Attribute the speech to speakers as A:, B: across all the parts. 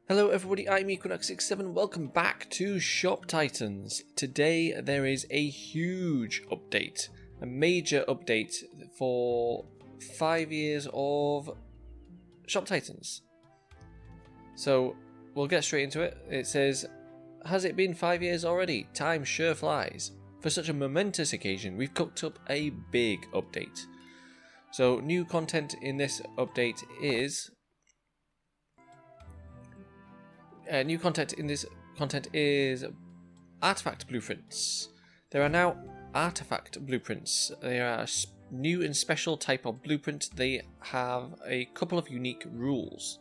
A: Hello everybody, I'm Equinox67, welcome back to Shop Titans. Today there is a huge update, a major update for 5 years of Shop Titans. So we'll get straight into it. It says, has it been 5 years already? Time sure flies. For such a momentous occasion, we've cooked up a big update. So new content in this update is... new content in this content is artifact blueprints. There are now artifact blueprints. They are a new and special type of blueprint. They have a couple of unique rules.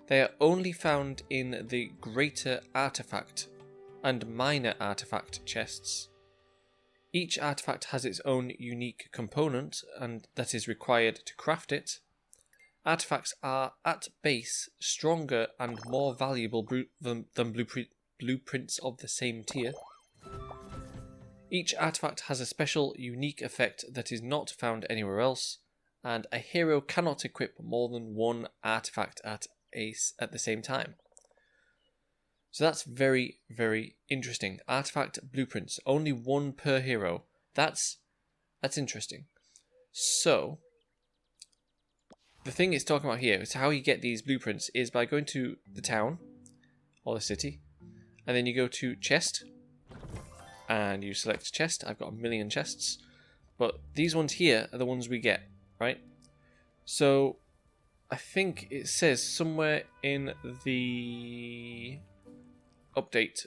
A: They are only found in the greater artifact and minor artifact chests. Each artifact has its own unique component and that is required to craft it. Artifacts are, at base, stronger and more valuable than blueprints of the same tier. Each artifact has a special, unique effect that is not found anywhere else, and a hero cannot equip more than one artifact at the same time. So that's very, very interesting. Artifact blueprints, only one per hero. That's interesting. So... the thing it's talking about here is how you get these blueprints is by going to the town or the city, and then you go to chest and you select chest. I've got 1,000,000 chests, but these ones here are the ones we get, right? So I think it says somewhere in the update.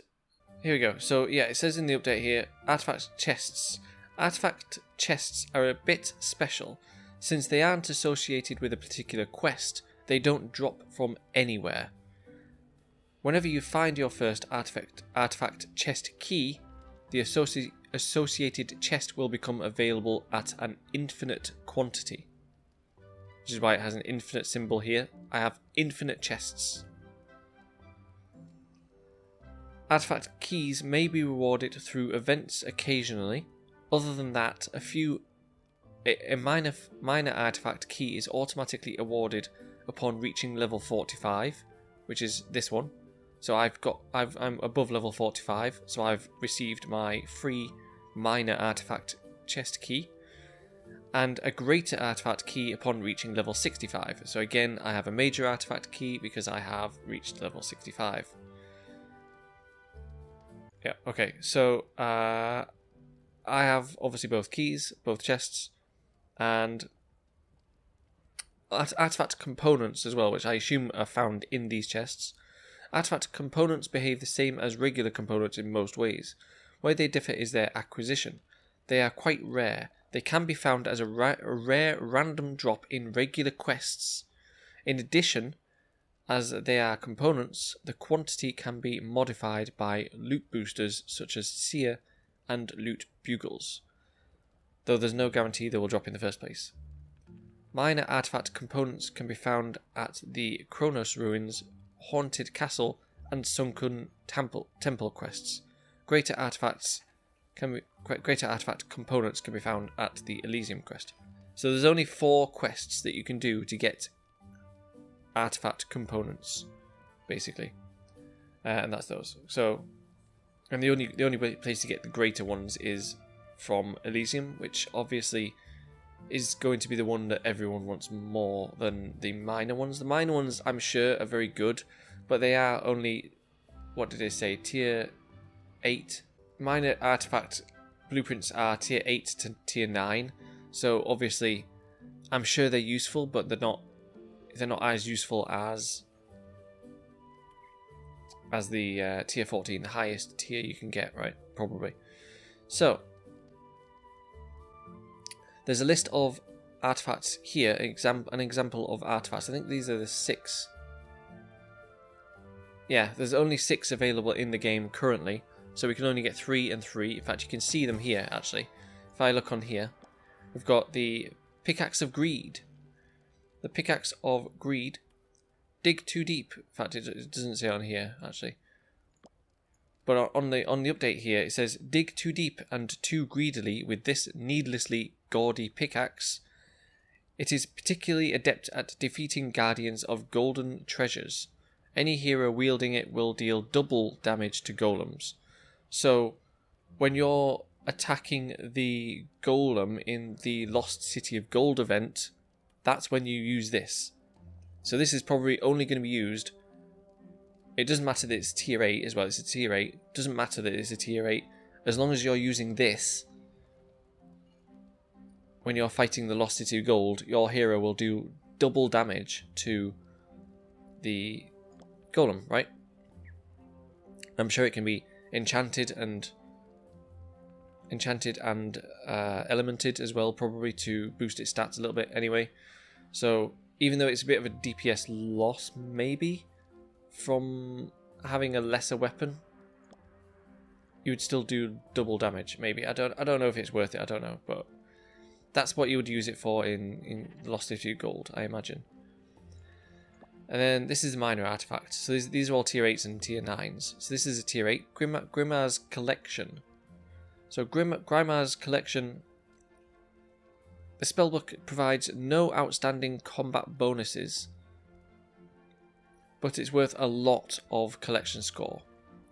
A: Here we go. So yeah, it says in the update here, artifact chests. Artifact chests are a bit special. Since they aren't associated with a particular quest, they don't drop from anywhere. Whenever you find your first artifact chest key, the associated chest will become available at an infinite quantity. Which is why it has an infinite symbol here. I have infinite chests. Artifact keys may be rewarded through events occasionally. Other than that, a minor artifact key is automatically awarded upon reaching level 45, which is this one. So I'm above level 45, so I've received my free minor artifact chest key, and a greater artifact key upon reaching level 65. So again, I have a major artifact key because I have reached level 65. Yeah, okay, so I have obviously both keys, both chests, and artifact components as well, which I assume are found in these chests. Artifact components behave the same as regular components in most ways. Where they differ is their acquisition. They are quite rare. They can be found as a rare random drop in regular quests. In addition, as they are components, the quantity can be modified by loot boosters such as Seer and Loot Bugles, though there's no guarantee they will drop in the first place. Minor artifact components can be found at the Kronos Ruins, Haunted Castle, and Sunken Temple quests. Greater artifact components can be found at the Elysium quest. So there's only 4 quests that you can do to get artifact components, basically, and that's those. So, and the only place to get the greater ones is from Elysium, which obviously is going to be the one that everyone wants more than the minor ones. The minor ones, I'm sure, are very good, but they are only, what did they say, tier 8. Minor artifact blueprints are tier 8 to tier 9, so obviously I'm sure they're useful, but they're not as useful as the tier 14, the highest tier you can get, right? Probably. So there's a list of artifacts here, an example of artifacts. I think these are the 6. Yeah, there's only 6 available in the game currently, so we can only get 3 and 3. In fact, you can see them here, actually. If I look on here, we've got the Pickaxe of Greed. The Pickaxe of Greed. Dig too deep. In fact, it doesn't say on here, actually. But on the update here, it says, dig too deep and too greedily with this needlessly gaudy pickaxe. It is particularly adept at defeating guardians of golden treasures. any hero wielding it will deal double damage to golems. So when you're attacking the golem in the Lost City of Gold event, that's when you use this. So this is probably only going to be used. It doesn't matter that it's tier 8 as well. It's a tier 8. It doesn't matter that it's a tier 8. As long as you're using this when you're fighting the Lost City of Gold, your hero will do double damage to the golem, right? I'm sure it can be enchanted and elemented as well, probably to boost its stats a little bit anyway. So even though it's a bit of a DPS loss maybe from having a lesser weapon, you would still do double damage maybe. I don't know if it's worth it, I don't know, but that's what you would use it for in Lost City of Gold, I imagine. And then this is a minor artifact. So these are all tier 8s and tier 9s. So this is a tier 8, Grimar's Collection. So Grimar's Collection, the spellbook provides no outstanding combat bonuses, but it's worth a lot of collection score.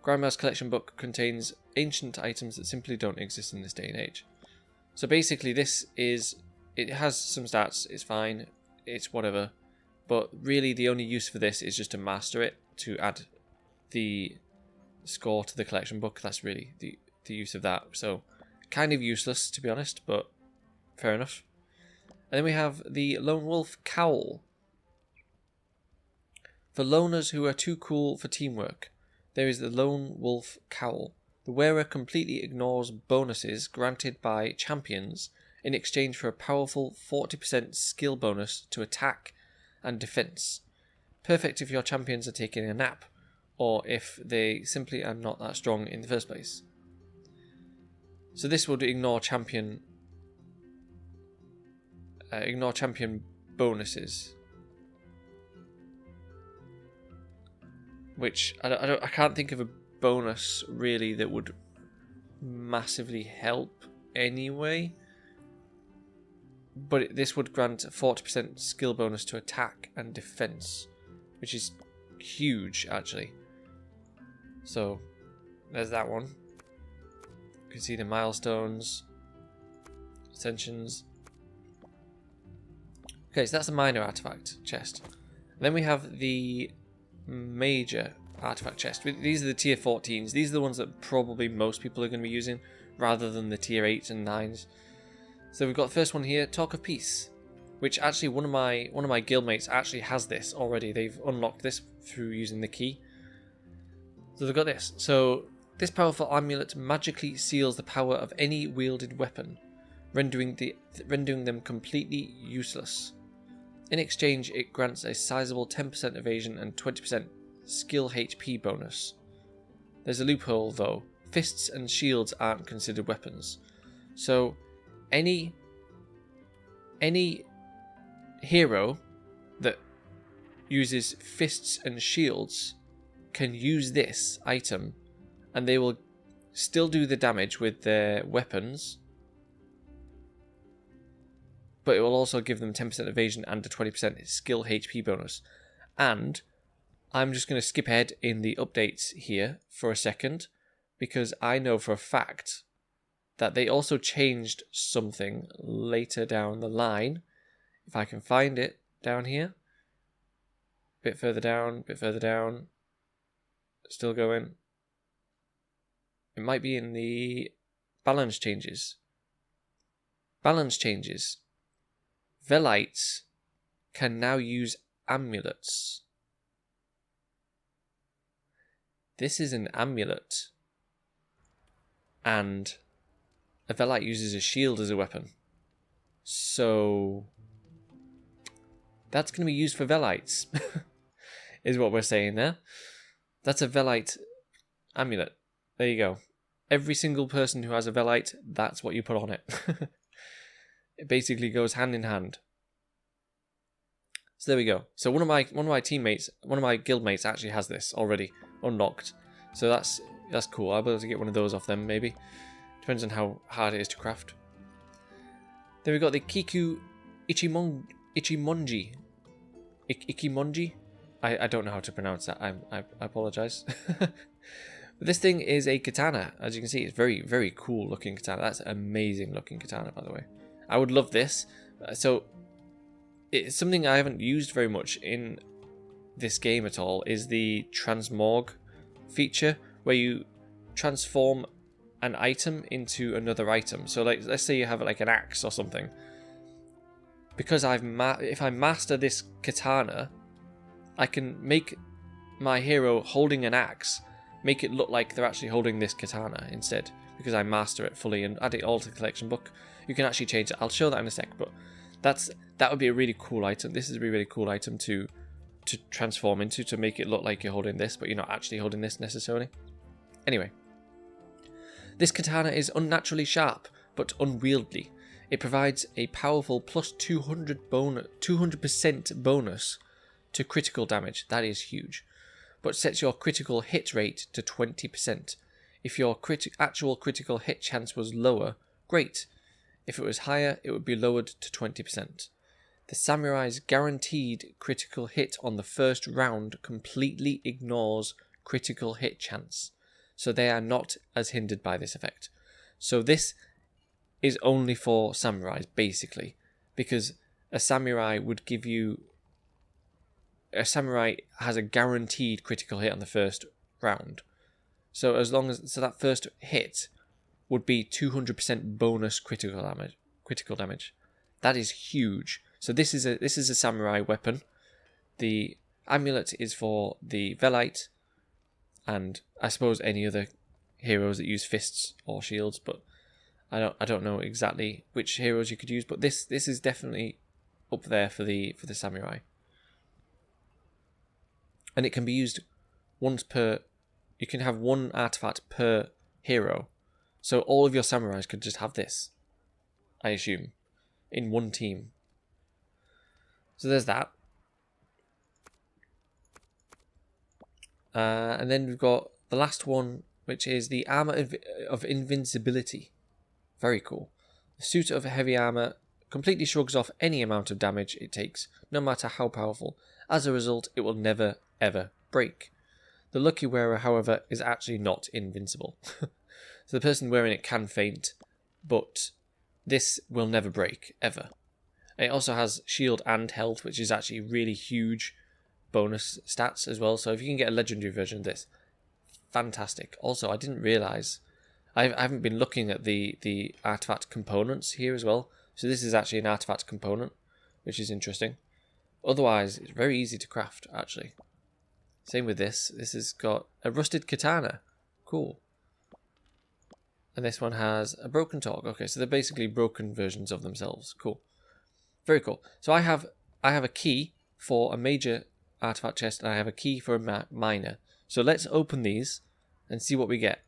A: Grimar's Collection book contains ancient items that simply don't exist in this day and age. So basically it has some stats, it's fine, it's whatever, but really the only use for this is just to master it, to add the score to the collection book. That's really the use of that. So kind of useless, to be honest, but fair enough. And then we have the Lone Wolf Cowl. For loners who are too cool for teamwork, there is the Lone Wolf Cowl. The wearer completely ignores bonuses granted by champions in exchange for a powerful 40% skill bonus to attack and defense. Perfect if your champions are taking a nap, or if they simply are not that strong in the first place. So this would ignore champion bonuses, which I can't think of a bonus really that would massively help anyway. But this would grant a 40% skill bonus to attack and defense, which is huge actually. So there's that one. You can see the milestones, ascensions. Okay, so that's a minor artifact chest. Then we have the major artifact chest. These are the tier 14s. These are the ones that probably most people are going to be using, rather than the tier 8s and 9s. So we've got the first one here, Talk of Peace, which actually one of my guildmates actually has this already. They've unlocked this through using the key. So they've got this. So this powerful amulet magically seals the power of any wielded weapon, rendering them completely useless. In exchange, it grants a sizable 10% evasion and 20% skill HP bonus. There's a loophole though. Fists and shields aren't considered weapons. So any hero that uses fists and shields can use this item, and they will still do the damage with their weapons, but it will also give them 10% evasion and a 20% skill HP bonus. And I'm just going to skip ahead in the updates here for a second, because I know for a fact that they also changed something later down the line. If I can find it down here. Bit further down, still going. It might be in the balance changes. Balance changes. Velites can now use amulets. This is an amulet. And a Velite uses a shield as a weapon. So that's going to be used for Velites, is what we're saying there. That's a Velite amulet. There you go. Every single person who has a Velite, that's what you put on it. It basically goes hand in hand. So there we go. So one of my teammates, one of my guildmates actually has this already unlocked. So that's cool. I'll be able to get one of those off them maybe. Depends on how hard it is to craft. Then we've got the Kiku Ichimonji. I I don't know how to pronounce that. I apologize. This thing is a katana. As you can see, it's very, very cool looking katana. That's an amazing looking katana, by the way. I would love this. So it's something I haven't used very much in this game at all, is the transmog feature, where you transform an item into another item. So like, let's say you have like an axe or something. Because if I master this katana, I can make my hero holding an axe, make it look like they're actually holding this katana instead, because I master it fully and add it all to the collection book. You can actually change it. I'll show that in a sec, but that would be a really cool item. This is a really cool item to transform into, to make it look like you're holding this, but you're not actually holding this necessarily. Anyway, this katana is unnaturally sharp, but unwieldy. It provides a powerful plus 200% bonus to critical damage. That is huge. But sets your critical hit rate to 20%. If your actual critical hit chance was lower, great. If it was higher, it would be lowered to 20%. The samurai's guaranteed critical hit on the first round completely ignores critical hit chance, so they are not as hindered by this effect. So this is only for samurais, basically, because a samurai has a guaranteed critical hit on the first round. So that first hit would be 200% bonus critical damage. That is huge. So this is a samurai weapon. The amulet is for the Velite, and I suppose any other heroes that use fists or shields, but I don't know exactly which heroes you could use, but this is definitely up there for the samurai. And it can be used once per. You can have one artifact per hero, so all of your samurais could just have this, I assume, in one team. So there's that. And then we've got the last one, which is the armor of invincibility. Very cool. The suit of heavy armor completely shrugs off any amount of damage it takes, no matter how powerful. As a result, it will never, ever break. The lucky wearer, however, is actually not invincible. So the person wearing it can faint, but this will never break, ever. It also has shield and health, which is actually really huge bonus stats as well. So if you can get a legendary version of this, fantastic. Also, I didn't realise, I haven't been looking at the artifact components here as well. So this is actually an artifact component, which is interesting. Otherwise, it's very easy to craft, actually. Same with this. This has got a rusted katana. Cool. And this one has a broken torque. Okay, so they're basically broken versions of themselves. Cool. Very cool. So I have a key for a major artifact chest, and I have a key for a minor. So let's open these and see what we get.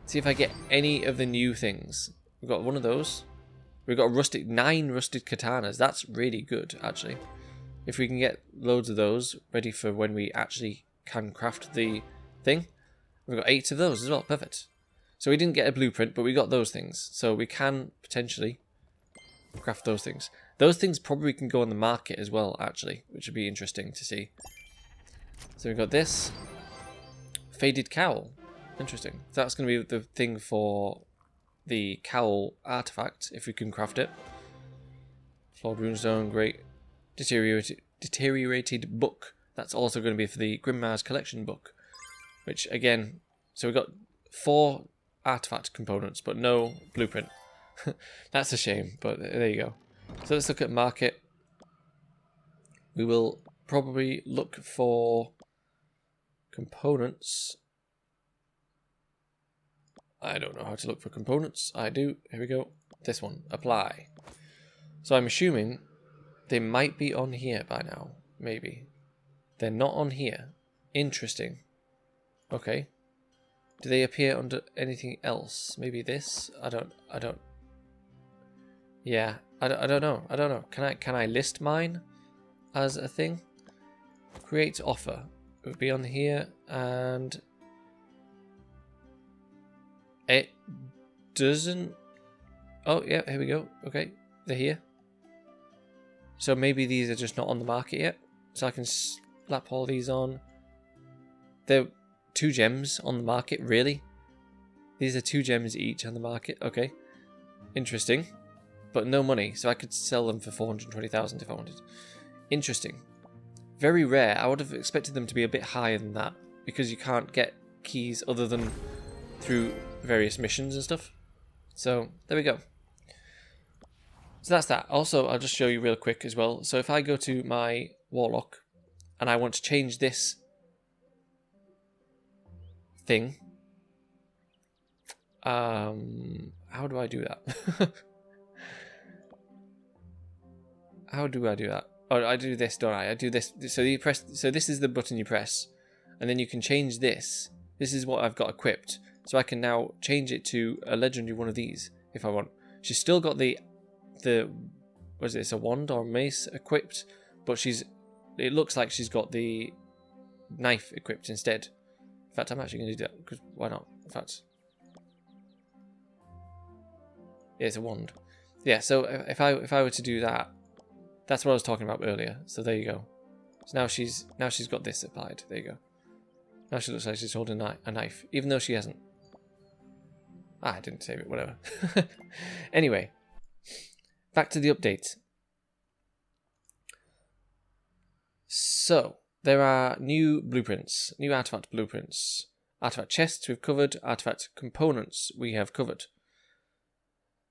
A: See if I get any of the new things. We've got one of those. We've got 9 rusted katanas. That's really good, actually. If we can get loads of those ready for when we actually can craft the thing. We've got 8 of those as well. Perfect. So we didn't get a blueprint, but we got those things. So we can potentially craft those things. Those things probably can go on the market as well, actually, which would be interesting to see. So we've got this. Faded cowl. Interesting. So that's going to be the thing for the cowl artifact, if we can craft it. Flawed runestone, great. Deteriorated book. That's also going to be for the Grimoire's collection book. Which, again, so we've got 4 artifact components, but no blueprint. That's a shame, but there you go. So let's look at market. We will probably look for components. I don't know how to look for components. I do. Here we go. This one. Apply. So I'm assuming they might be on here by now. Maybe. They're not on here. Interesting. Okay. Do they appear under anything else? Maybe this? I don't. Yeah. I don't know. I don't know. Can I list mine as a thing? Create offer. It would be on here, and it doesn't. Oh yeah, here we go. Okay, they're here. So maybe these are just not on the market yet. So I can slap all these on. They're 2 gems on the market, really? These are 2 gems each on the market. Okay. Interesting. But no money, so I could sell them for 420,000 if I wanted. Interesting. Very rare. I would have expected them to be a bit higher than that, because you can't get keys other than through various missions and stuff. So there we go. So that's that. Also, I'll just show you real quick as well. So if I go to my Warlock and I want to change this thing, how do I do that? How do I do that? Oh, I do this, don't I? I do this. So you press. So this is the button you press, and then you can change this. This is what I've got equipped. So I can now change it to a legendary one of these if I want. She's still got the what is this, a wand or a mace equipped, but it looks like she's got the knife equipped instead. In fact, I'm actually going to do that because why not? In fact, yeah, it's a wand. Yeah. So if I were to do that. That's what I was talking about earlier. So there you go. So now she's got this applied. There you go. Now she looks like she's holding a knife, even though she hasn't. I didn't save it. Whatever. Anyway, back to the update. So there are new blueprints, new artifact blueprints, artifact chests we've covered, artifact components we have covered.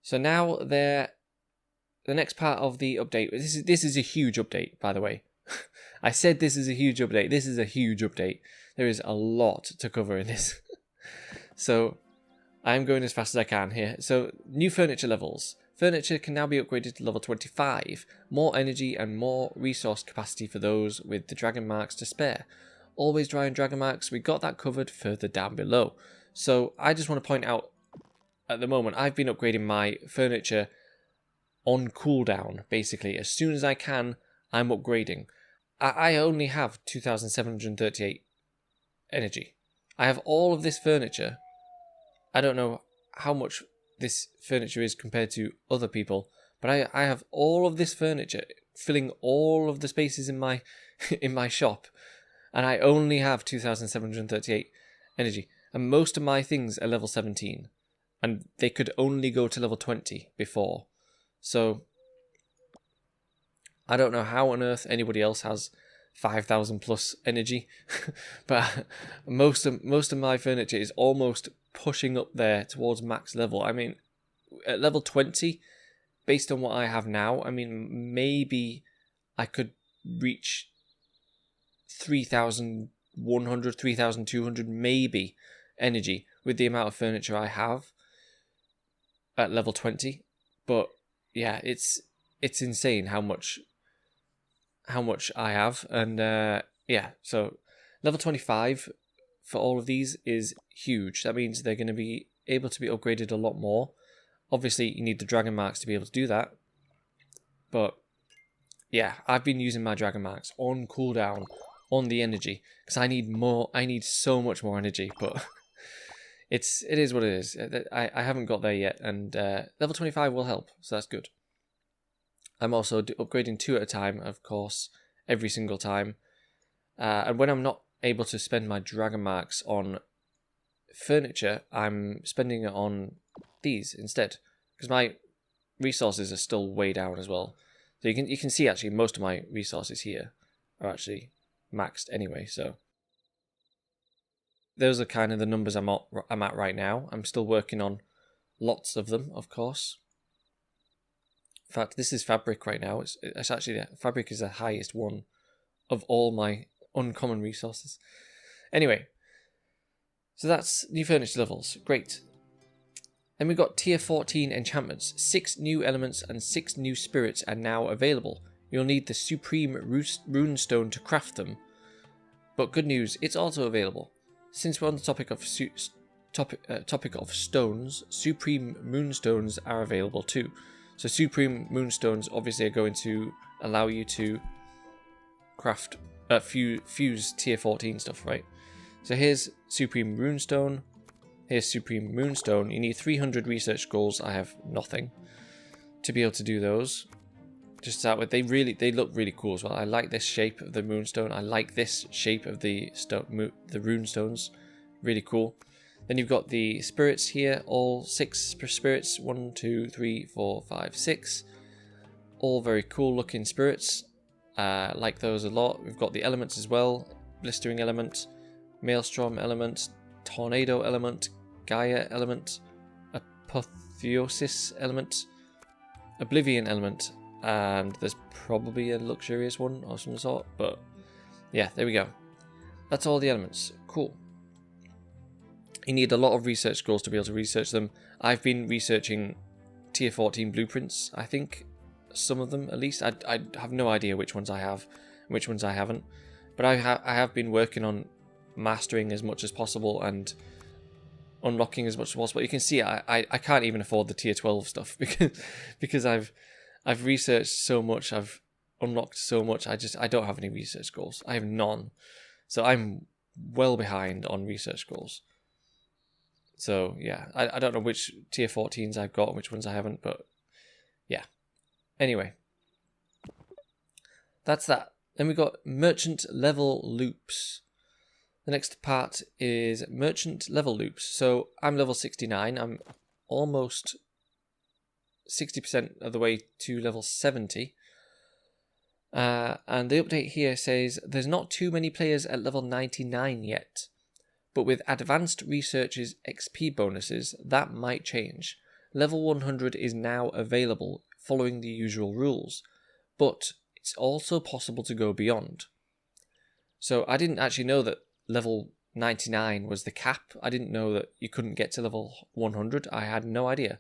A: So now the next part of the update, this is a huge update, by the way. I said this is a huge update. This is a huge update. There is a lot to cover in this. So I'm going as fast as I can here. So new furniture levels. Furniture can now be upgraded to level 25. More energy and more resource capacity for those with the dragon marks to spare. Always drawing dragon marks. We got that covered further down below. So I just want to point out, at the moment, I've been upgrading my furniture on cooldown, basically. As soon as I can, I'm upgrading. I only have 2,738 energy. I have all of this furniture. I don't know how much this furniture is compared to other people, but I have all of this furniture filling all of the spaces in my in my shop, and I only have 2,738 energy. And most of my things are level 17, and they could only go to level 20 before. So I don't know how on earth anybody else has 5,000 plus energy, but most of my furniture is almost pushing up there towards max level. I mean, at level 20, based on what I have now, I mean, maybe I could reach 3,100, 3,200 maybe energy with the amount of furniture I have at level 20, but yeah, it's insane how much I have, and yeah, so level 25 for all of these is huge. That means they're going to be able to be upgraded a lot more. Obviously, you need the dragon marks to be able to do that, but yeah, I've been using my dragon marks on cooldown on the energy because I need more. I need so much more energy, but it is what it is. I haven't got there yet, and level 25 will help, so that's good. I'm also upgrading 2 at a time, of course, every single time. And when I'm not able to spend my dragon marks on furniture, I'm spending it on these instead, because my resources are still way down as well. So you can see actually most of my resources here are actually maxed anyway. So those are kind of the numbers I'm at right now. I'm still working on lots of them, of course. In fact, this is fabric right now. It's actually, fabric is the highest one of all my uncommon resources. Anyway, so that's new furniture levels. Great. Then we've got tier 14 enchantments. 6 new elements and 6 new spirits are now available. You'll need the supreme runestone to craft them. But good news, it's also available. Since we're on the topic of stones, supreme moonstones are available too. So Supreme Moonstones obviously are going to allow you to craft, fuse tier 14 stuff, right? So here's Supreme Runestone, here's Supreme Moonstone. You need 300 research goals. I have nothing to be able to do those. just to start with, they look really cool as well. I like this shape of the moonstone. I like this shape of the rune stones. Really cool. Then you've got the spirits here, all 6 spirits. 1, 2, 3, 4, 5, 6. All very cool looking spirits. Like those a lot. We've got the elements as well. Blistering element, maelstrom element, tornado element, Gaia element, apotheosis element, oblivion element, and there's probably a luxurious one of some sort, but yeah, there we go. That's all the elements. Cool. You need a lot of research scrolls to be able to research them. I've been researching tier 14 blueprints, I think. Some of them, at least. I have no idea which ones I have and which ones I haven't. But I have been working on mastering as much as possible and unlocking as much as possible. You can see I can't even afford the tier 12 stuff because I've researched so much, I've unlocked so much. I don't have any research goals. I have none. So I'm well behind on research goals. So yeah, I don't know which tier 14s I've got and which ones I haven't, but yeah. Anyway, that's that. Then we've got merchant level loops. The next part is merchant level loops. So I'm level 69. I'm almost 60% of the way to level 70. And the update here says there's not too many players at level 99 yet. But with advanced research's XP bonuses, that might change. Level 100 is now available following the usual rules, but it's also possible to go beyond. So I didn't actually know that level 99 was the cap. I didn't know that you couldn't get to level 100. I had no idea.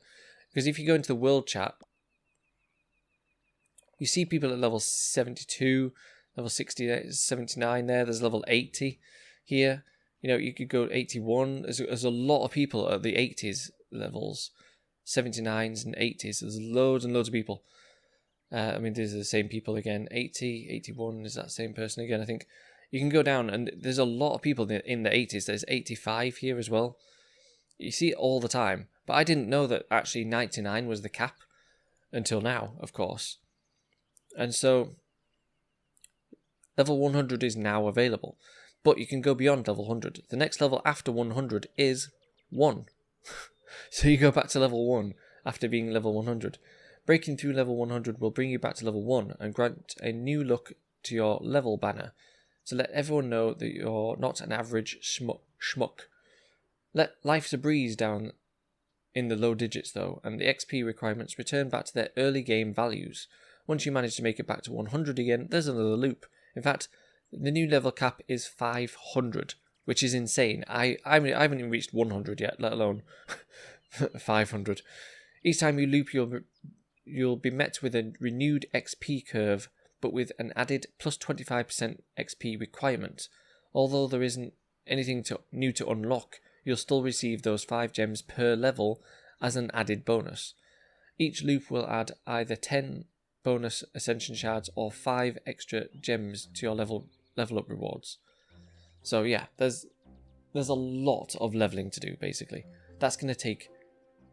A: Because if you go into the world chat, you see people at level 72, level 60, 79 there. There's level 80 here. You know, you could go 81. There's a lot of people at the 80s levels, 79s and 80s. There's loads and loads of people. I mean, these are the same people again. 80, 81 is that same person again, I think. You can go down, and there's a lot of people in the 80s. There's 85 here as well. You see it all the time. But I didn't know that actually 99 was the cap until now, of course. And so, level 100 is now available. But you can go beyond level 100. The next level after 100 is 1. So you go back to level 1 after being level 100. Breaking through level 100 will bring you back to level 1 and grant a new look to your level banner. So let everyone know that you're not an average schmuck. Let life's a breeze down in the low digits though, and the XP requirements return back to their early game values. Once you manage to make it back to 100 again, there's another loop. In fact, the new level cap is 500, which is insane. I haven't even reached 100 yet, let alone 500. Each time you loop, you'll be met with a renewed XP curve, but with an added plus 25% XP requirement. Although there isn't anything new to unlock, you'll still receive those 5 gems per level as an added bonus. Each loop will add either 10 bonus ascension shards or 5 extra gems to your level up rewards. So yeah, there's a lot of leveling to do, basically. That's going to take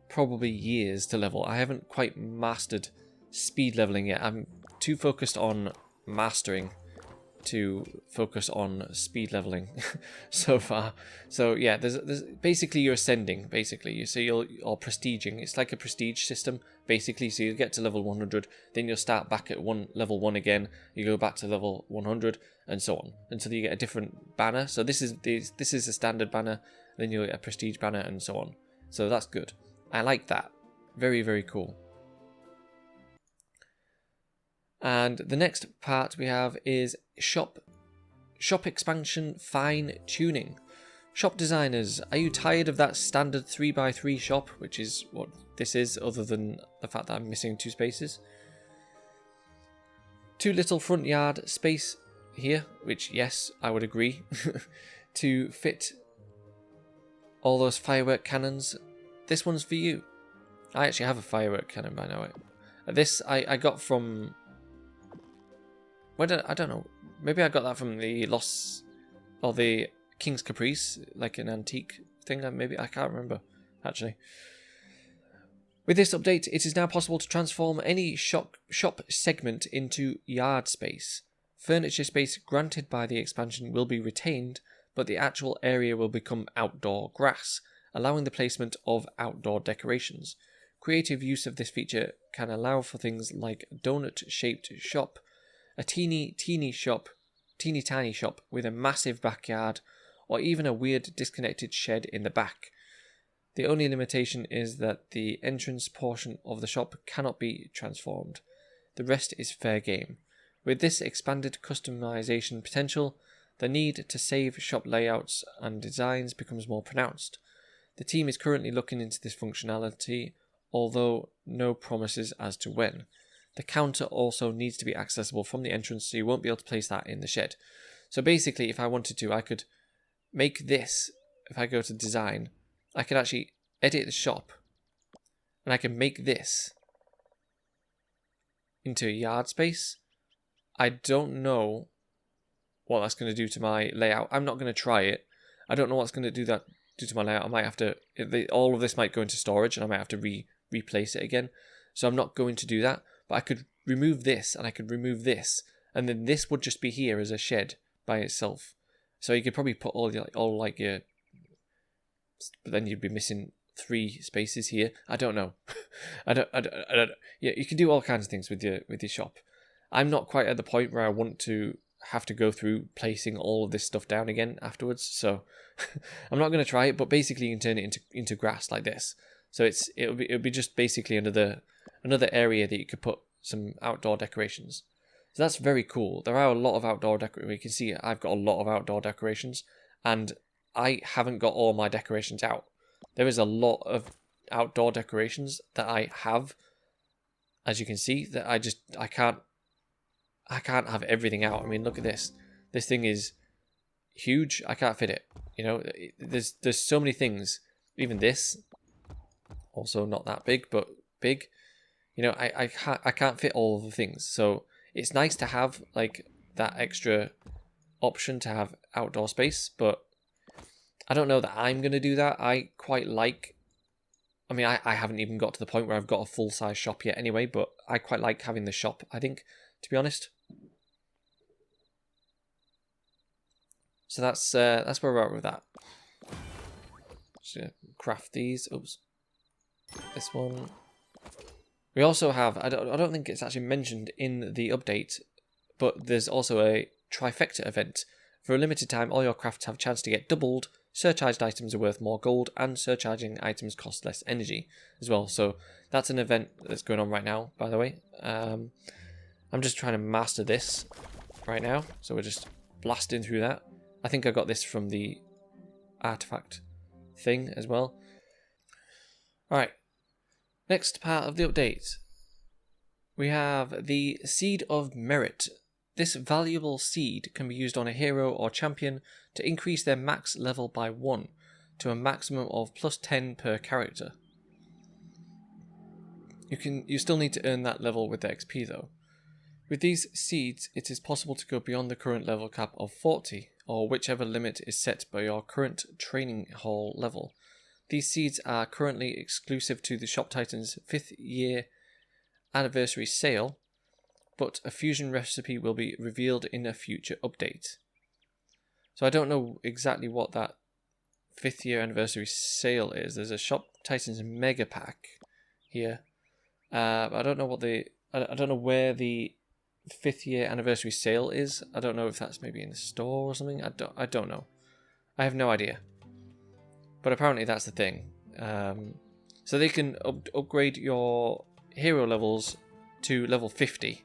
A: probably years to level. I haven't quite mastered speed leveling yet. I'm too focused on mastering to focus on speed leveling so far. So yeah, there's basically you're ascending, basically. So you're prestiging. It's like a prestige system, basically. So you get to level 100, then you'll start back at level 1 again. You go back to level 100, and so on until you get a different banner. So this is a standard banner, then you'll get a prestige banner, and so on. So that's good. I like that. Very, very cool. And the next part we have is shop expansion fine tuning. Shop designers, are you tired of that standard 3x3 shop, which is what this is, other than the fact that I'm missing 2 spaces? Too little front yard space here, which yes, I would agree, to fit all those firework cannons. This one's for you. I actually have a firework cannon by now. This I got from... I don't know. Maybe I got that from the Lost... or the King's Caprice, like an antique thing. Maybe I can't remember, actually. With this update, it is now possible to transform any shop segment into yard space. Furniture space granted by the expansion will be retained, but the actual area will become outdoor grass, allowing the placement of outdoor decorations. Creative use of this feature can allow for things like a donut-shaped shop, a teeny tiny shop with a massive backyard, or even a weird disconnected shed in the back. The only limitation is that the entrance portion of the shop cannot be transformed. The rest is fair game. With this expanded customization potential, the need to save shop layouts and designs becomes more pronounced. The team is currently looking into this functionality, although no promises as to when. The counter also needs to be accessible from the entrance, so you won't be able to place that in the shed. So basically, if I wanted to, I could make this, if I go to design, I could actually edit the shop, and I can make this into a yard space. I don't know what that's going to do to my layout. I'm not going to try it. I don't know what's going to do to my layout. I might have to, all of this might go into storage, and I might have to replace it again. So I'm not going to do that, but I could remove this, and I could remove this, and then this would just be here as a shed by itself. So you could probably put all your, but then you'd be missing 3 spaces here. I don't know. I don't. Yeah, you can do all kinds of things with your shop. I'm not quite at the point where I want to have to go through placing all of this stuff down again afterwards. So I'm not going to try it. But basically, you can turn it into grass like this. So it'll be just basically another area that you could put some outdoor decorations. So that's very cool. There are a lot of outdoor decorations. You can see I've got a lot of outdoor decorations, and I haven't got all my decorations out. There is a lot of outdoor decorations that I have, as you can see, that I can't have everything out. I mean, look at this. This thing is huge. I can't fit it. You know, there's so many things. Even this, also not that big, but big. You know, I can't fit all of the things. So it's nice to have like that extra option to have outdoor space, but I don't know that I'm going to do that. I quite like, I mean, I haven't even got to the point where I've got a full-size shop yet anyway, but I quite like having the shop, I think, to be honest. So that's where we're at with that. Just craft these. Oops. This one. We also have, I don't think it's actually mentioned in the update, but there's also a trifecta event. For a limited time, all your crafts have a chance to get doubled. Surcharged items are worth more gold, and surcharging items cost less energy as well. So that's an event that's going on right now, by the way. I'm just trying to master this right now. So we're just blasting through that. I think I got this from the artifact thing as well. Alright. Next part of the update. We have the Seed of Merit. This valuable seed can be used on a hero or champion to increase their max level by 1 to a maximum of +10 per character. You still need to earn that level with the XP though. With these seeds, it is possible to go beyond the current level cap of 40, or whichever limit is set by your current training hall level. These seeds are currently exclusive to the Shop Titans 5th year anniversary sale, but a fusion recipe will be revealed in a future update. So I don't know exactly what that 5th year anniversary sale is. There's a Shop Titans mega pack here. I don't know I don't know where the 5th year anniversary sale is. I don't know if that's maybe in the store or something. I don't know. I have no idea. But apparently that's the thing. So they can upgrade your hero levels to level 50.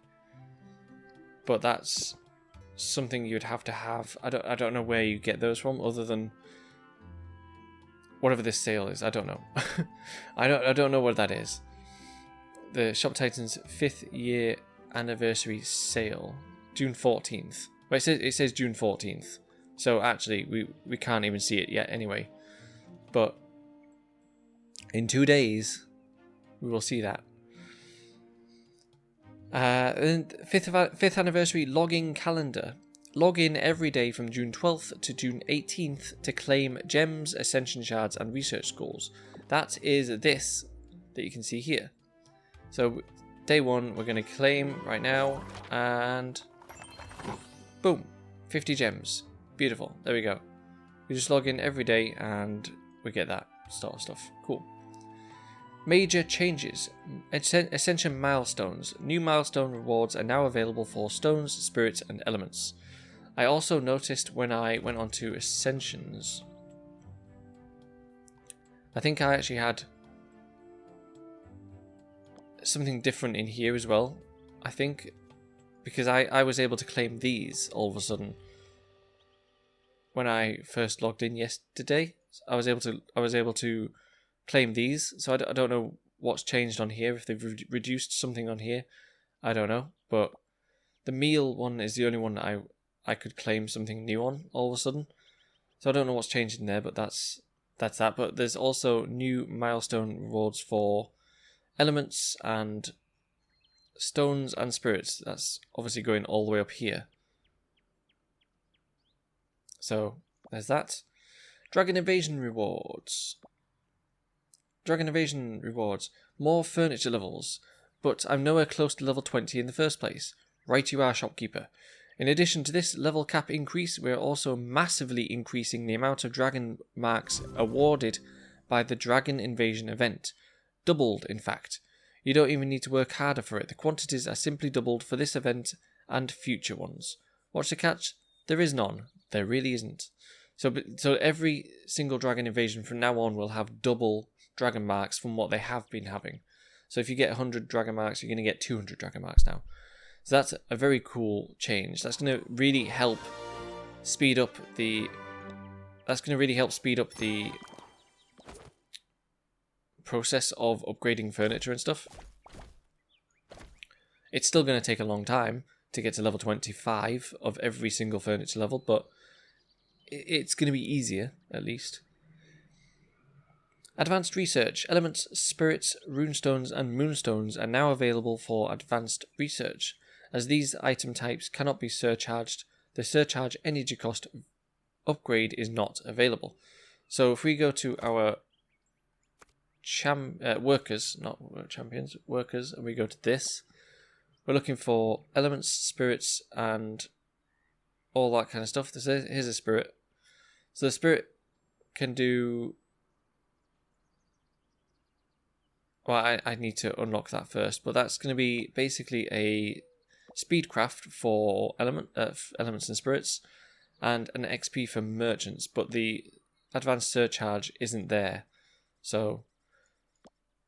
A: But that's something you'd have to have. I don't know where you get those from, other than whatever this sale is. I don't know. I don't know what that is. The Shop Titans 5th year anniversary sale, June 14th. Well, it says June 14th. So actually, we can't even see it yet anyway. But in 2 days, we will see that. And 5th anniversary logging calendar. Log in every day from June 12th to June 18th to claim gems, ascension shards, and research scores. That is this that you can see here. So day 1 we're going to claim right now, and boom, 50 gems. Beautiful. There we go. We just log in every day and we get that sort of stuff. Cool. Major changes. Ascension milestones. New milestone rewards are now available for stones, spirits, and elements. I also noticed when I went on to Ascensions, I think I actually had something different in here as well. I think because I was able to claim these all of a sudden when I first logged in yesterday. I was able to claim these. So I don't know what's changed on here, if they've reduced something on here. I don't know, but the meal one is the only one that I could claim something new on all of a sudden. So I don't know what's changed in there, but that's that. But there's also new milestone rewards for elements and stones and spirits. That's obviously going all the way up here. So there's that. Dragon Invasion rewards. Dragon Invasion rewards. More furniture levels, but I'm nowhere close to level 20 in the first place. Right you are, shopkeeper. In addition to this level cap increase, we're also massively increasing the amount of dragon marks awarded by the Dragon Invasion event. Doubled, in fact. You don't even need to work harder for it. The quantities are simply doubled for this event and future ones. What's the catch? There is none. There really isn't. So every single Dragon Invasion from now on will have double dragon marks from what they have been having. So if you get 100 dragon marks, you're going to get 200 dragon marks now. So that's a very cool change. That's going to really help speed up the... process of upgrading furniture and stuff. It's still going to take a long time to get to level 25 of every single furniture level, but it's going to be easier, at least. Advanced research. Elements, spirits, runestones, and moonstones are now available for advanced research. As these item types cannot be surcharged, the surcharge energy cost upgrade is not available. So if we go to our workers, not champions, workers, and we go to this, we're looking for elements, spirits, and all that kind of stuff. Here's a spirit. So the spirit can do... Well, I need to unlock that first, but that's going to be basically a speedcraft for elements and spirits, and an XP for merchants, but the advanced surcharge isn't there. So,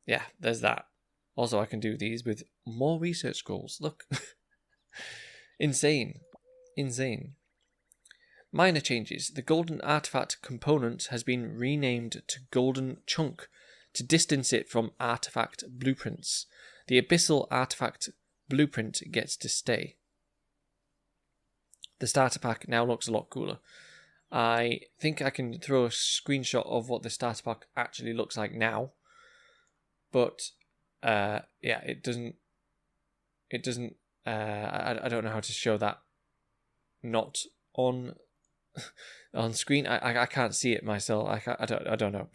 A: yeah, there's that. Also, I can do these with more research scrolls. Look. Insane. Minor changes. The golden artifact component has been renamed to Golden Chunk to distance it from artifact blueprints. The abyssal artifact blueprint gets to stay. The starter pack now looks a lot cooler. I think I can throw a screenshot of what the starter pack actually looks like now. But yeah, it doesn't. I don't know how to show that not on screen. I can't see it myself. I don't know.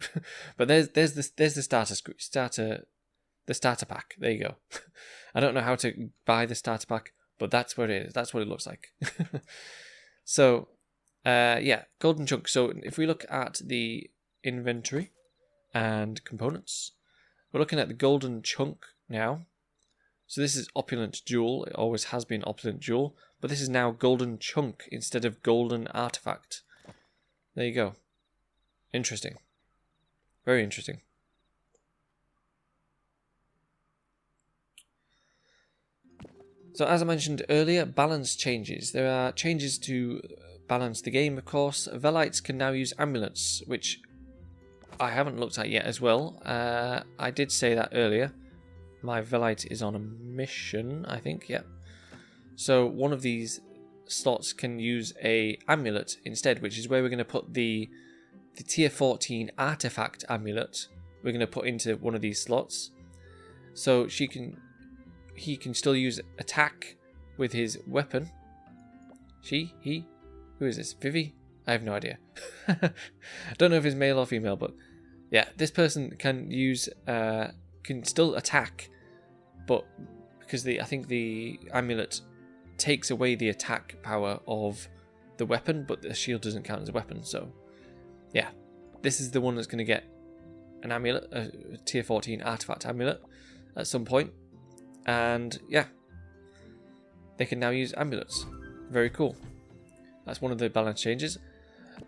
A: But there's the starter pack. There you go. I don't know how to buy the starter pack, but that's what it is. That's what it looks like. So yeah, golden chunk. So if we look at the inventory and components, we're looking at the golden chunk now. So this is opulent jewel. It always has been opulent jewel, but this is now golden chunk instead of golden artifact. There you go. Interesting. Very interesting. So as I mentioned earlier, balance changes. There are changes to balance the game, of course. Velites can now use amulets, which I haven't looked at yet as well. I did say that earlier. My Velite is on a mission, I think, yeah. So one of these slots can use a amulet instead, which is where we're going to put the tier 14 artifact amulet. We're going to put into one of these slots. So he can still use attack with his weapon. He? Who is this? Vivi? I have no idea. I don't know if it's male or female, but yeah, this person can use can still attack, but because I think the amulet takes away the attack power of the weapon, but the shield doesn't count as a weapon. So yeah, this is the one that's going to get an amulet, a tier 14 artifact amulet at some point. And yeah, they can now use amulets. Very cool. That's one of the balance changes.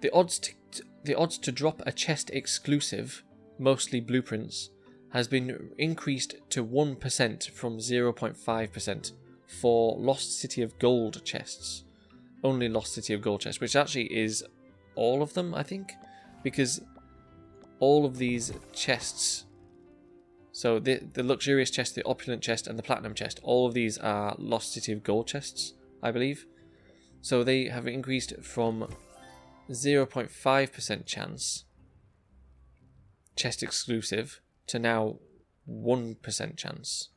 A: The odds to drop a chest exclusive, mostly blueprints, has been increased to 1% from 0.5% for Lost City of Gold chests. Only Lost City of Gold chests, which actually is all of them, I think, because all of these chests, so the luxurious chest, the opulent chest, and the platinum chest, all of these are Lost City of Gold chests, I believe. So they have increased from 0.5% chance chest exclusive to now 1% chance,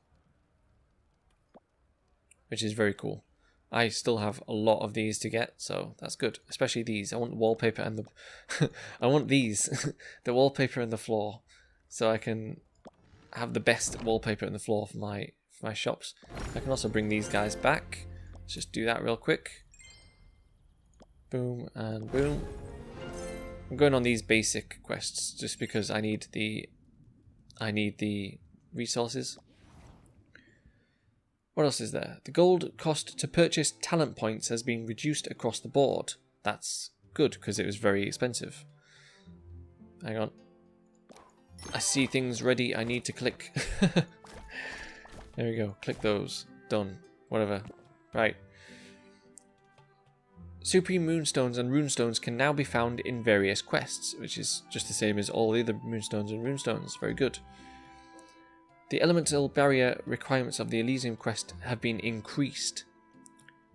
A: which is very cool. I still have a lot of these to get, so that's good. Especially these. I want the wallpaper and the I want these, the wallpaper and the floor, so I can have the best wallpaper and the floor for my shops. I can also bring these guys back. Let's just do that real quick. Boom and boom. I'm going on these basic quests just because I need the resources. What else is there? The gold cost to purchase talent points has been reduced across the board. That's good because it was very expensive. Hang on. I see things ready. I need to click. There we go. Click those. Done. Whatever. Right. Supreme Moonstones and Runestones can now be found in various quests, which is just the same as all the other Moonstones and Runestones. Very good. The elemental barrier requirements of the Elysium quest have been increased.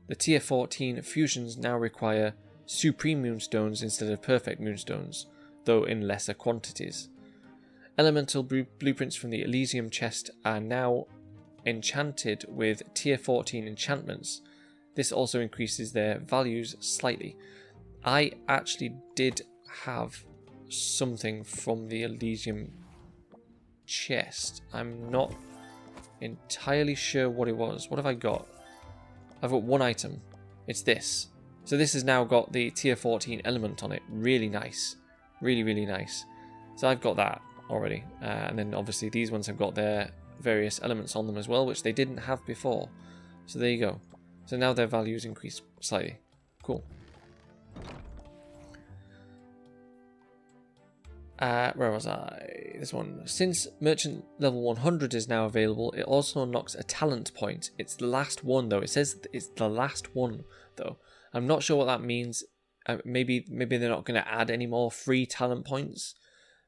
A: The tier 14 fusions now require Supreme Moonstones instead of Perfect Moonstones, though in lesser quantities. Elemental blueprints from the Elysium chest are now enchanted with tier 14 enchantments. This also increases their values slightly. I actually did have something from the Elysium chest. I'm not entirely sure what it was. What have I got? I've got one item. It's this. So this has now got the tier 14 element on it. Really nice. Really, really nice. So I've got that already. And then obviously these ones have got their various elements on them as well, which they didn't have before. So there you go. So now their values increase slightly. Cool. Where was I? This one. Since merchant level 100 is now available, it also unlocks a talent point. It's the last one though. It says it's the last one though. I'm not sure what that means. Maybe they're not going to add any more free talent points.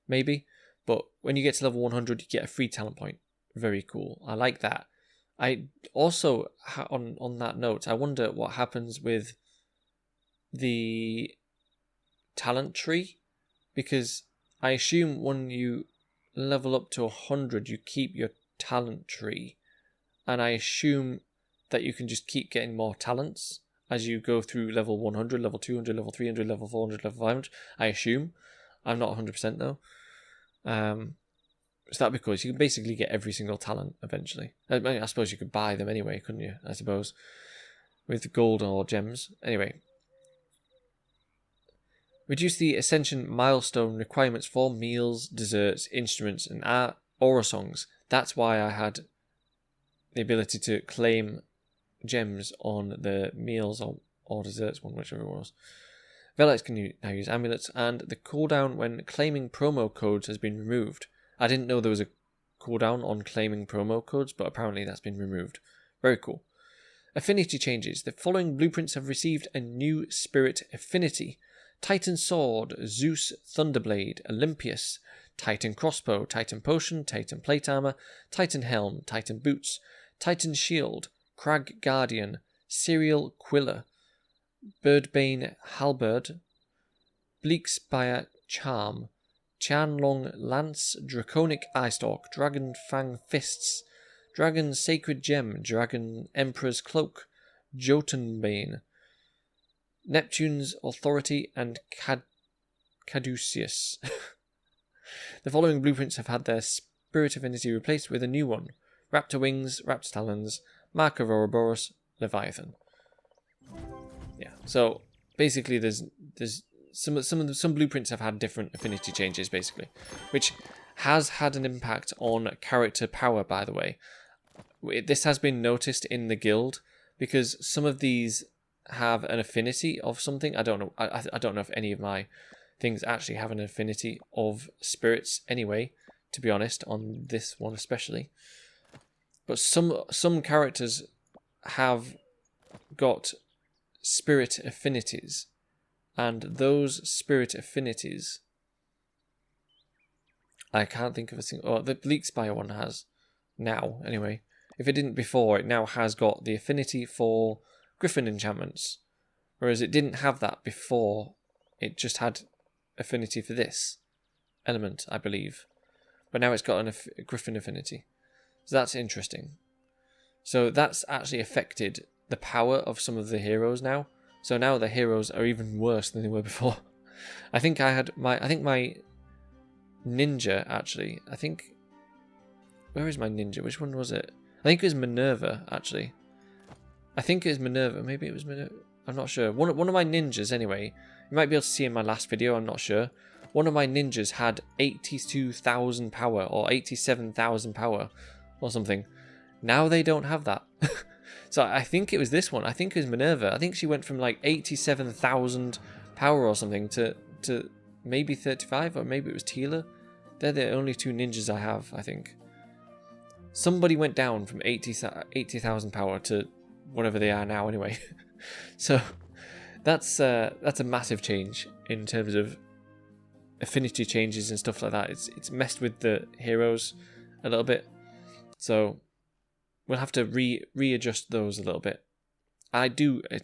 A: Maybe. But when you get to level 100, you get a free talent point. Very cool. I like that. I also, on that note, I wonder what happens with the talent tree, because I assume when you level up to 100, you keep your talent tree, and I assume that you can just keep getting more talents as you go through level 100, level 200, level 300, level 400, level 500. I assume. I'm not 100% though. So that'd be cool. So you can basically get every single talent eventually. I suppose you could buy them anyway, couldn't you? I suppose. With gold or gems. Anyway. Reduce the Ascension milestone requirements for meals, desserts, instruments, and aura songs. That's why I had the ability to claim gems on the meals or desserts one, whichever it was. Velites can now use amulets, and the cooldown when claiming promo codes has been removed. I didn't know there was a cooldown on claiming promo codes, but apparently that's been removed. Very cool. Affinity changes. The following blueprints have received a new spirit affinity. Titan Sword, Zeus Thunderblade, Olympius, Titan Crossbow, Titan Potion, Titan Plate Armor, Titan Helm, Titan Boots, Titan Shield, Crag Guardian, Serial Quiller, Birdbane Halberd, Bleakspire Charm, Chanlong Lance, Draconic Eyestalk, Dragon Fang Fists, Dragon Sacred Gem, Dragon Emperor's Cloak, Jotunbane, Neptune's Authority, and Caduceus. The following blueprints have had their spirit affinity replaced with a new one. Raptor wings, raptor talons, mark of Ouroboros, Leviathan. Yeah, so basically there's some blueprints have had different affinity changes, basically, which has had an impact on character power, by the way. This has been noticed in the guild, because some of these have an affinity of something. I don't know. I don't know if any of my things actually have an affinity of spirits anyway, to be honest, on this one especially. But some characters have got spirit affinities, and those spirit affinities, I can't think of a single... Oh, the Bleak Spire one has now, anyway. If it didn't before, it now has got the affinity for Griffin enchantments, whereas it didn't have that before. It just had affinity for this element, I believe, but now it's got a Griffin affinity, so that's interesting. So that's actually affected the power of some of the heroes now. So now the heroes are even worse than they were before. I think my ninja, actually, where is my ninja? Which one was it? I think it was Minerva, actually. I think it was Minerva. Maybe it was Minerva. I'm not sure. One of my ninjas, anyway. You might be able to see in my last video. I'm not sure. One of my ninjas had 82,000 power or 87,000 power or something. Now they don't have that. So I think it was this one. I think it was Minerva. I think she went from like 87,000 power or something to maybe 35, or maybe it was Tila. They're the only two ninjas I have, I think. Somebody went down from 80,000 power to whatever they are now anyway. So that's a massive change in terms of affinity changes and stuff like that. It's messed with the heroes a little bit. So we'll have to readjust those a little bit. I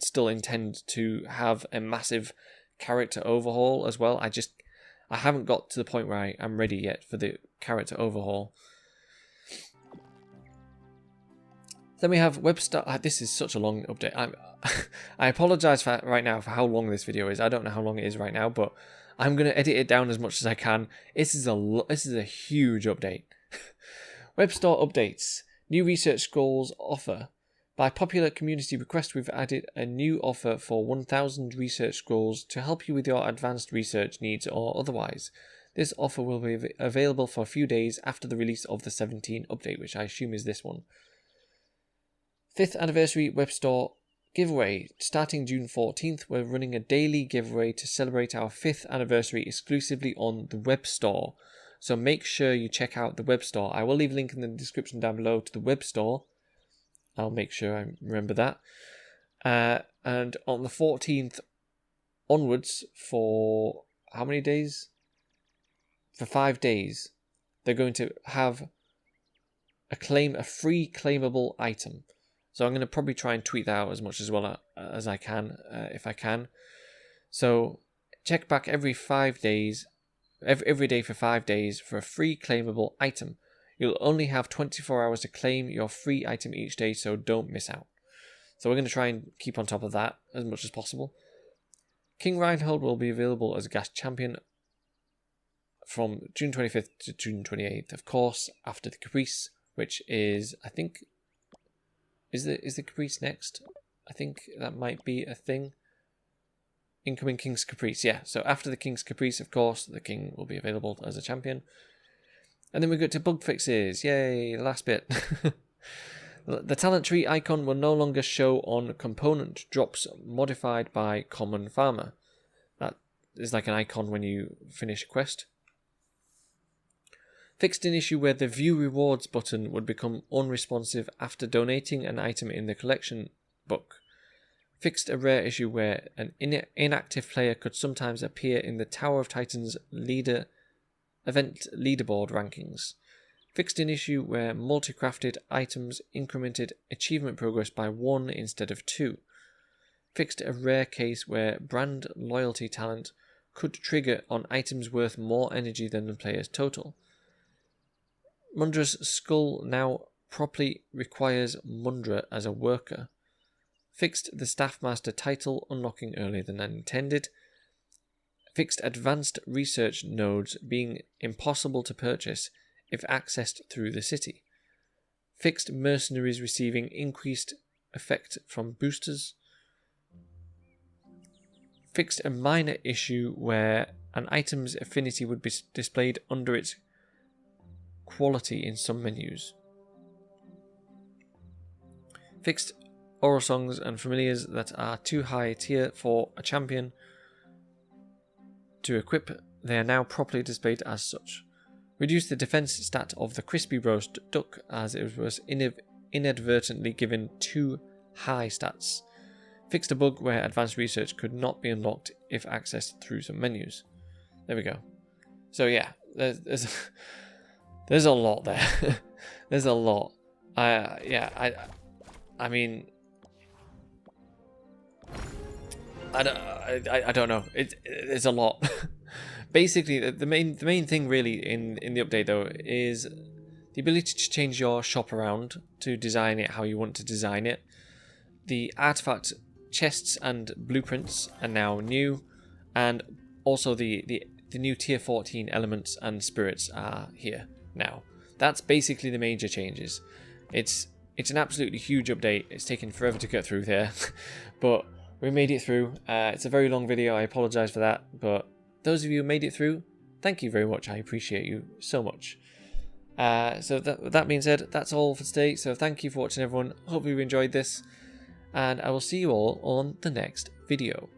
A: still intend to have a massive character overhaul as well. I haven't got to the point where I'm ready yet for the character overhaul. Then we have Webstar. This is such a long update. I apologise right now for how long this video is. I don't know how long it is right now, but I'm going to edit it down as much as I can. This is a huge update. Webstore updates. New research scrolls offer. By popular community request, we've added a new offer for 1,000 research scrolls to help you with your advanced research needs or otherwise. This offer will be available for a few days after the release of the 17 update, which I assume is this one. 5th anniversary Webstore giveaway. Starting June 14th, we're running a daily giveaway to celebrate our 5th anniversary exclusively on the Webstore. So make sure you check out the Webstore. I will leave a link in the description down below to the Webstore. I'll make sure I remember that. And on the 14th onwards, for how many days? For 5 days, they're going to have a free claimable item. So I'm going to probably try and tweet that out as much as well as I can, if I can. So check back every 5 days, every day for 5 days for a free claimable item. You'll only have 24 hours to claim your free item each day, so don't miss out. So we're going to try and keep on top of that as much as possible. King Reinhold will be available as a gas champion from June 25th to June 28th, of course, after the Caprice, which is, I think... Is the Caprice next? I think that might be a thing. Incoming King's Caprice, yeah. So after the King's Caprice, of course, the King will be available as a champion. And then we go to bug fixes. Yay, the last bit. The talent tree icon will no longer show on component drops modified by Common Farmer. That is like an icon when you finish a quest. Fixed an issue where the View Rewards button would become unresponsive after donating an item in the collection book. Fixed a rare issue where an inactive player could sometimes appear in the Tower of Titans event leaderboard rankings. Fixed an issue where multi-crafted items incremented achievement progress by 1 instead of 2. Fixed a rare case where brand loyalty talent could trigger on items worth more energy than the player's total. Mundra's skull now properly requires Mundra as a worker. Fixed the Staffmaster title unlocking earlier than intended. Fixed advanced research nodes being impossible to purchase if accessed through the city. Fixed mercenaries receiving increased effect from boosters. Fixed a minor issue where an item's affinity would be displayed under its quality in some menus. Fixed oral songs and familiars that are too high tier for a champion to equip. They are now properly displayed as such. Reduced the defense stat of the crispy roast duck as it was inadvertently given too high stats. Fixed a bug where advanced research could not be unlocked if accessed through some menus. There we go. So yeah, there's a lot there. There's a lot. I mean, I don't know. It's a lot. Basically, the main thing really in the update though is the ability to change your shop around to design it how you want to design it. The artifact chests and blueprints are now new, and also the new tier 14 elements and spirits are here now. That's basically the major changes. It's an absolutely huge update. It's taken forever to get through there, but we made it through. It's a very long video. I apologize for that, but those of you who made it through, thank you very much. I appreciate you so much. So that being said, that's all for today. So thank you for watching, everyone. Hope you enjoyed this, and I will see you all on the next video.